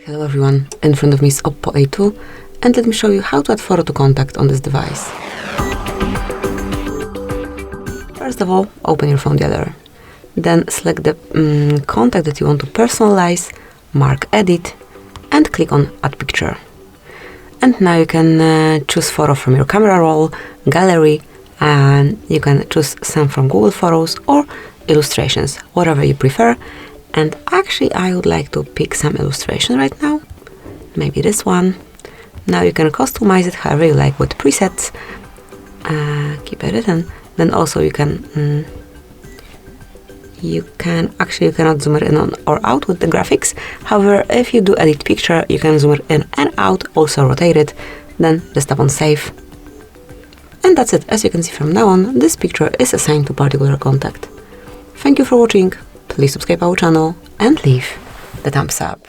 Hello everyone, in front of me is OPPO A2 and let me show you how to add photo to contact on this device. First of all, open your phone gallery. Then select the contact that you want to personalize, mark edit and click on add picture. And now you can choose photo from your camera roll, gallery, and you can choose some from Google Photos or illustrations, whatever you prefer. And actually I would like to pick some illustration right now, maybe this one. Now you can customize it however you like with presets, keep it and then also you cannot zoom it in on or out with the graphics. However, if you do edit picture, you can zoom it in and out, also rotate it, then just tap on save. And that's it. As you can see from now on, this picture is assigned to particular contact. Thank you for watching. Please subscribe our channel and leave the thumbs up.